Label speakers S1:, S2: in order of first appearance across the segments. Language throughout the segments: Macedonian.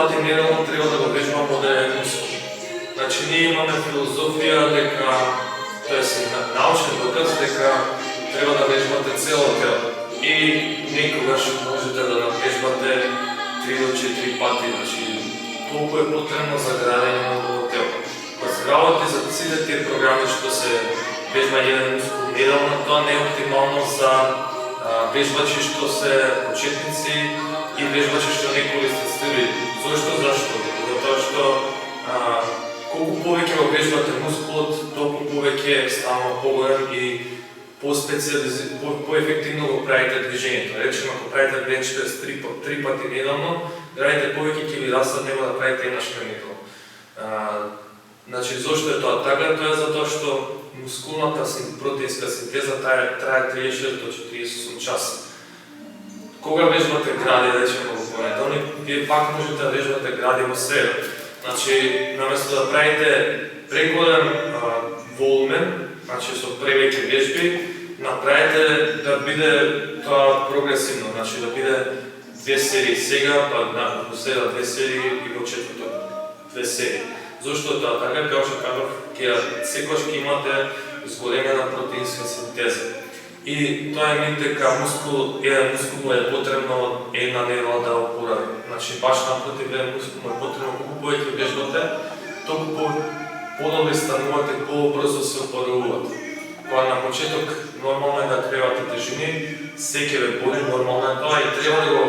S1: пати неделно треба да го вежбам модерен мускул. Значи, ние имаме филозофија дека, тоа е научен доказ дека треба да вежбате цело тело. И некогаш можете да навежбате 3 до 4 пати, значи толку е потребно за градење на ново тело. Кога се работи за сите тие програми што се вежба еден мускул неделно, тоа не е оптимално за вежбачи што се почетници и вежбачи што не користат стилови. Зашто? Затоа што колку повеќе го вежбате мускулот, толку повеќе става поголем и по-ефективно го правите движењето. Речем, ако правите бенч прес 3 пати неделно, градите повеќе ќе ви растат него да правите еднаш неделно. Значи, зошто е тоа така? Тоа е затоа што мускулната протеинска синтеза трае 36 до 48 часа. Кога вежбате гради, речемо во понеделник, вие пак можете да вежбате гради во среда. Значи, наместо да правите преголем волумен, значи со превеќе вежби, направете да биде тоа прогресивно, значи да биде 2 серии сега, па во среда 2 серии и во четврток 2 серии. Зошто е тоа така? Како што кажав, секогаш ќе имате зголемена протеинска синтеза. И тоа е мит дека еден мускул е потребно една недела да опорави. Значи, баш напротив, еден мускул е потребно колку повеќе вежбате, толку подобри станувате, по-брзо се опоравувате. Кога на почеток нормално е да кревате тежини, секи ве боли, нормално е тоа и треба да го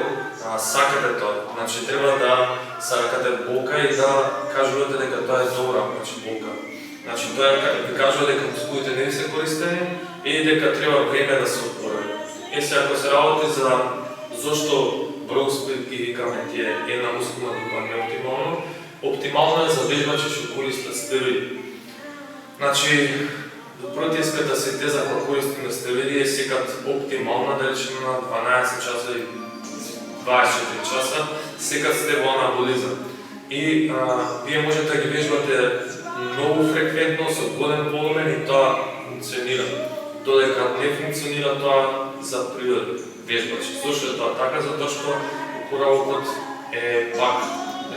S1: сакате тоа. Значи, треба да сакате болка и да кажувате дека тоа е добра болка. Значи, тоа ви кажува дека мускулите не се користени и дека треба време да се опорави. Сега, ако се работи за зошто брок сплит ги викаме тие една мускулна група не е оптимално, оптимално е за вежбачи што користат стероиди. Значи, протеинската синтеза кога користиме стероиди е секад оптимална, да речеме на 12 часа и 24 часа, секад сте во анаболизам. И вие можете да ги вежбате многу фреквентно, со голем волумен и тоа функционира. Додека не функционира тоа за природни вежбачи. Зошто е тоа така? Затоа што опоравокот е пак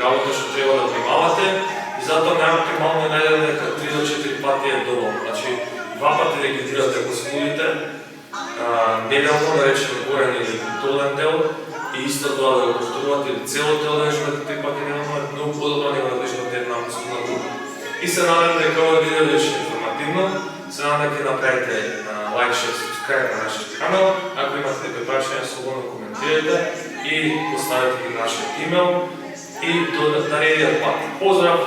S1: работа што треба да внимавате и затоа најоптимално е најден дека 3 до 4 пати е доволно. Значи, 2 пати да ги дирате мускулите, неделно да речеме горен или долен дел и исто тоа да го повторувате или цело тело да вежбате 3 пати неделно е многу подобро него да вежбате една мускулна група. И се надам дека ова видео беше информативно, се надам дека направите лайк, шер, субскрайб на нашиот канал, ако имате некои прашања, слободно коментирайте и поставете ги нашиот имейл и до наредниот пат. Поздрав!